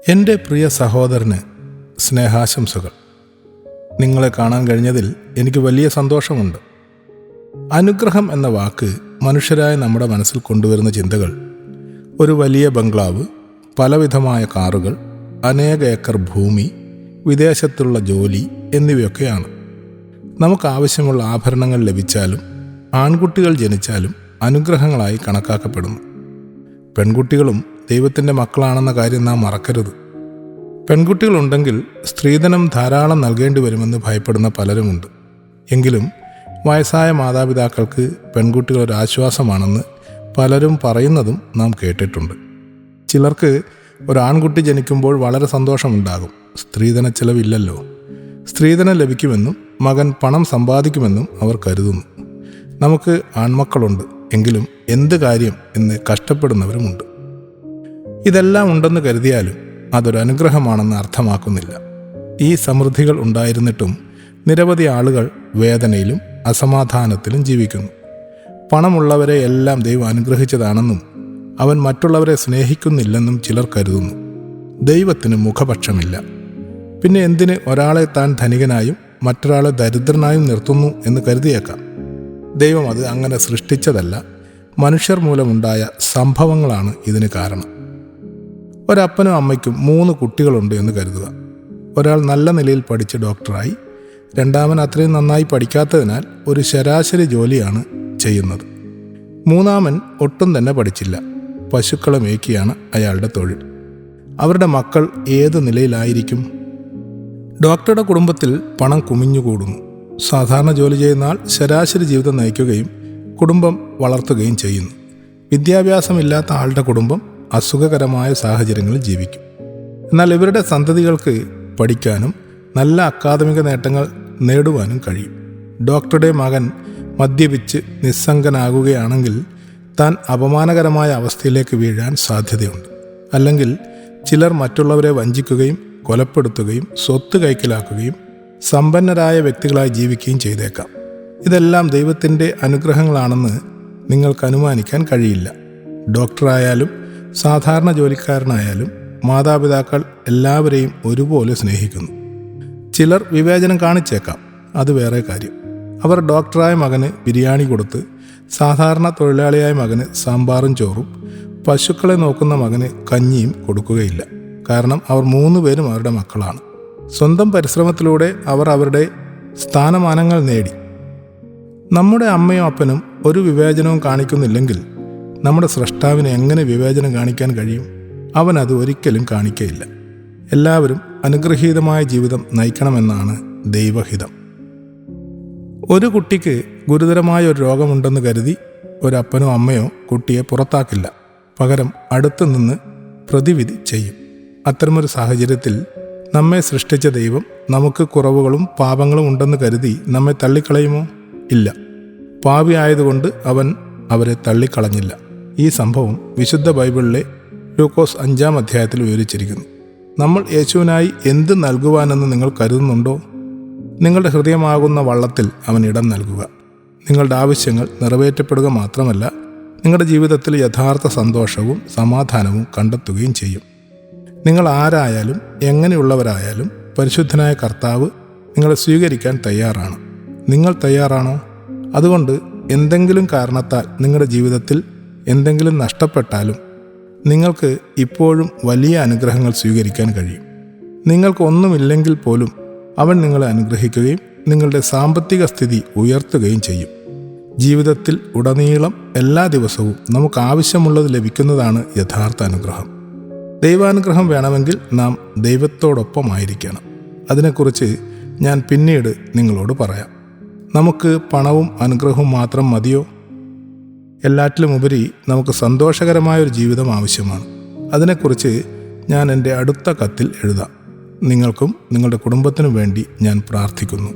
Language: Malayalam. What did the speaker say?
എൻ്റെ പ്രിയ സഹോദരന് സ്നേഹാശംസകൾ. നിങ്ങളെ കാണാൻ കഴിഞ്ഞതിൽ എനിക്ക് വലിയ സന്തോഷമുണ്ട്. അനുഗ്രഹം എന്ന വാക്ക് മനുഷ്യരായ നമ്മുടെ മനസ്സിൽ കൊണ്ടുവരുന്ന ചിന്തകൾ ഒരു വലിയ ബംഗ്ലാവ്, പലവിധമായ കാറുകൾ, അനേക ഏക്കർ ഭൂമി, വിദേശത്തുള്ള ജോലി എന്നിവയൊക്കെയാണ്. നമുക്ക് ആവശ്യമുള്ള ആഭരണങ്ങൾ ലഭിച്ചാലും ആൺകുട്ടികൾ ജനിച്ചാലും അനുഗ്രഹങ്ങളായി കണക്കാക്കപ്പെടുന്നു. പെൺകുട്ടികളും ദൈവത്തിൻ്റെ മക്കളാണെന്ന കാര്യം നാം മറക്കരുത്. പെൺകുട്ടികളുണ്ടെങ്കിൽ സ്ത്രീധനം ധാരാളം നൽകേണ്ടി വരുമെന്ന് ഭയപ്പെടുന്ന പലരുമുണ്ട്. എങ്കിലും വയസ്സായ മാതാപിതാക്കൾക്ക് പെൺകുട്ടികൾ ഒരു ആശ്വാസമാണെന്ന് പലരും പറയുന്നതും നാം കേട്ടിട്ടുണ്ട്. ചിലർക്ക് ഒരു ആൺകുട്ടി ജനിക്കുമ്പോൾ വളരെ സന്തോഷമുണ്ടാകും. സ്ത്രീധന ചെലവില്ലല്ലോ, സ്ത്രീധനം ലഭിക്കുമെന്നും മകൻ പണം സമ്പാദിക്കുമെന്നും അവർ കരുതുന്നു. നമുക്ക് ആൺമക്കളുണ്ട്, എങ്കിലും എന്ത് കാര്യം എന്ന് കഷ്ടപ്പെടുന്നവരുമുണ്ട്. ഇതെല്ലാം ഉണ്ടെന്ന് കരുതിയാലും അതൊരു അനുഗ്രഹമാണെന്ന് അർത്ഥമാക്കുന്നില്ല. ഈ സമൃദ്ധികൾ ഉണ്ടായിരുന്നിട്ടും നിരവധി ആളുകൾ വേദനയിലും അസമാധാനത്തിലും ജീവിക്കുന്നു. പണമുള്ളവരെ എല്ലാം ദൈവം അനുഗ്രഹിച്ചതാണെന്നും അവൻ മറ്റുള്ളവരെ സ്നേഹിക്കുന്നില്ലെന്നും ചിലർ കരുതുന്നു. ദൈവത്തിന് മുഖപക്ഷമില്ല. പിന്നെ എന്തിന് ഒരാളെ താൻ ധനികനായും മറ്റൊരാളെ ദരിദ്രനായും നിർത്തുന്നു എന്ന് കരുതിയേക്കാം. ദൈവം അത് അങ്ങനെ സൃഷ്ടിച്ചതല്ല, മനുഷ്യർ മൂലമുണ്ടായ സംഭവങ്ങളാണ് ഇതിന് കാരണം. ഒരപ്പനും അമ്മയ്ക്കും 3 കുട്ടികളുണ്ട് എന്ന് കരുതുക. ഒരാൾ നല്ല നിലയിൽ പഠിച്ച് ഡോക്ടറായി, രണ്ടാമൻ അത്രയും നന്നായി പഠിക്കാത്തതിനാൽ ഒരു ശരാശരി ജോലിയാണ് ചെയ്യുന്നത്. മൂന്നാമൻ ഒട്ടും തന്നെ പഠിച്ചില്ല, പശുക്കളെ മേയ്ക്കുകയാണ് അയാളുടെ തൊഴിൽ. അവരുടെ മക്കൾ ഏത് നിലയിലായിരിക്കും? ഡോക്ടറുടെ കുടുംബത്തിൽ പണം കുമിഞ്ഞുകൂടുന്നു. സാധാരണ ജോലി ചെയ്യുന്ന ആൾ ശരാശരി ജീവിതം നയിക്കുകയും കുടുംബം വളർത്തുകയും ചെയ്യുന്നു. വിദ്യാഭ്യാസമില്ലാത്ത ആളുടെ കുടുംബം അസുഖകരമായ സാഹചര്യങ്ങളിൽ ജീവിക്കും. എന്നാൽ ഇവരുടെ സന്തതികൾക്ക് പഠിക്കാനും നല്ല അക്കാദമിക നേട്ടങ്ങൾ നേടുവാനും കഴിയും. ഡോക്ടറുടെ മകൻ മദ്യപിച്ച് നിസ്സംഗനാകുകയാണെങ്കിൽ താൻ അപമാനകരമായ അവസ്ഥയിലേക്ക് വീഴാൻ സാധ്യതയുണ്ട്. അല്ലെങ്കിൽ ചിലർ മറ്റുള്ളവരെ വഞ്ചിക്കുകയും കൊലപ്പെടുത്തുകയും സ്വത്ത് കൈക്കലാക്കുകയും സമ്പന്നരായ വ്യക്തികളായി ജീവിക്കുകയും ചെയ്തേക്കാം. ഇതെല്ലാം ദൈവത്തിൻ്റെ അനുഗ്രഹങ്ങളാണെന്ന് നിങ്ങൾക്ക് അനുമാനിക്കാൻ കഴിയില്ല. ഡോക്ടറായാലും സാധാരണ ജോലിക്കാരനായാലും മാതാപിതാക്കൾ എല്ലാവരെയും ഒരുപോലെ സ്നേഹിക്കുന്നു. ചിലർ വിവേചനം കാണിച്ചേക്കാം, അത് വേറെ കാര്യം. അവർ ഡോക്ടറായ മകന് ബിരിയാണി കൊടുത്ത് സാധാരണ തൊഴിലാളിയായ മകന് സാമ്പാറും ചോറും, പശുക്കളെ നോക്കുന്ന മകന് കഞ്ഞിയും കൊടുക്കുകയില്ല. കാരണം അവർ 3 പേരും അവരുടെ മക്കളാണ്. സ്വന്തം പരിശ്രമത്തിലൂടെ അവർ അവരുടെ സ്ഥാനമാനങ്ങൾ നേടി. നമ്മുടെ അമ്മയും അപ്പനും ഒരു വിവേചനവും കാണിക്കുന്നില്ലെങ്കിൽ നമ്മുടെ സ്രഷ്ടാവിന് എങ്ങനെ വിവേചനം കാണിക്കാൻ കഴിയും? അവൻ അത് ഒരിക്കലും കാണിക്കയില്ല. എല്ലാവരും അനുഗ്രഹീതമായ ജീവിതം നയിക്കണമെന്നാണ് ദൈവഹിതം. ഒരു കുട്ടിക്ക് ഗുരുതരമായ ഒരു രോഗമുണ്ടെന്ന് കരുതി ഒരപ്പനോ അമ്മയോ കുട്ടിയെ പുറത്താക്കില്ല. പകരം അടുത്തു നിന്ന് പ്രതിവിധി ചെയ്യും. അത്തരമൊരു സാഹചര്യത്തിൽ നമ്മെ സൃഷ്ടിച്ച ദൈവം നമുക്ക് കുറവുകളും പാപങ്ങളും ഉണ്ടെന്ന് കരുതി നമ്മെ തള്ളിക്കളയുമോ? ഇല്ല. പാപിയായതുകൊണ്ട് അവൻ അവരെ തള്ളിക്കളഞ്ഞില്ല. ഈ സംഭവം വിശുദ്ധ ബൈബിളിലെ ലൂക്കോസ് 5-ാം അധ്യായത്തിൽ വിവരിച്ചിരിക്കുന്നു. നമ്മൾ യേശുവിനായി എന്ത് നൽകുവാനെന്ന് നിങ്ങൾ കരുതുന്നുണ്ടോ? നിങ്ങളുടെ ഹൃദയമാകുന്ന വള്ളത്തിൽ അവൻ ഇടം നൽകുക. നിങ്ങളുടെ ആവശ്യങ്ങൾ നിറവേറ്റപ്പെടുക മാത്രമല്ല, നിങ്ങളുടെ ജീവിതത്തിൽ യഥാർത്ഥ സന്തോഷവും സമാധാനവും കണ്ടെത്തുകയും ചെയ്യും. നിങ്ങൾ ആരായാലും എങ്ങനെയുള്ളവരായാലും പരിശുദ്ധനായ കർത്താവ് നിങ്ങളെ സ്വീകരിക്കാൻ തയ്യാറാണ്. നിങ്ങൾ തയ്യാറാണോ? അതുകൊണ്ട് എന്തെങ്കിലും കാരണത്താൽ നിങ്ങളുടെ ജീവിതത്തിൽ എന്തെങ്കിലും നഷ്ടപ്പെട്ടാലും നിങ്ങൾക്ക് ഇപ്പോഴും വലിയ അനുഗ്രഹങ്ങൾ സ്വീകരിക്കാൻ കഴിയും. നിങ്ങൾക്ക് ഒന്നുമില്ലെങ്കിൽ പോലും അവൻ നിങ്ങളെ അനുഗ്രഹിക്കുകയും നിങ്ങളുടെ സാമ്പത്തിക സ്ഥിതി ഉയർത്തുകയും ചെയ്യും. ജീവിതത്തിൽ ഉടനീളം എല്ലാ ദിവസവും നമുക്ക് ആവശ്യമുള്ളത് ലഭിക്കുന്നതാണ് യഥാർത്ഥ അനുഗ്രഹം. ദൈവാനുഗ്രഹം വേണമെങ്കിൽ നാം ദൈവത്തോടൊപ്പമായിരിക്കണം. അതിനെക്കുറിച്ച് ഞാൻ പിന്നീട് നിങ്ങളോട് പറയാം. നമുക്ക് പണവും അനുഗ്രഹവും മാത്രം മതിയോ? എല്ലാറ്റിലുമുപരി നമുക്ക് സന്തോഷകരമായൊരു ജീവിതം ആവശ്യമാണ്. അതിനെക്കുറിച്ച് ഞാൻ എൻ്റെ അടുത്ത കത്തിൽ എഴുതാം. നിങ്ങൾക്കും നിങ്ങളുടെ കുടുംബത്തിനും വേണ്ടി ഞാൻ പ്രാർത്ഥിക്കുന്നു.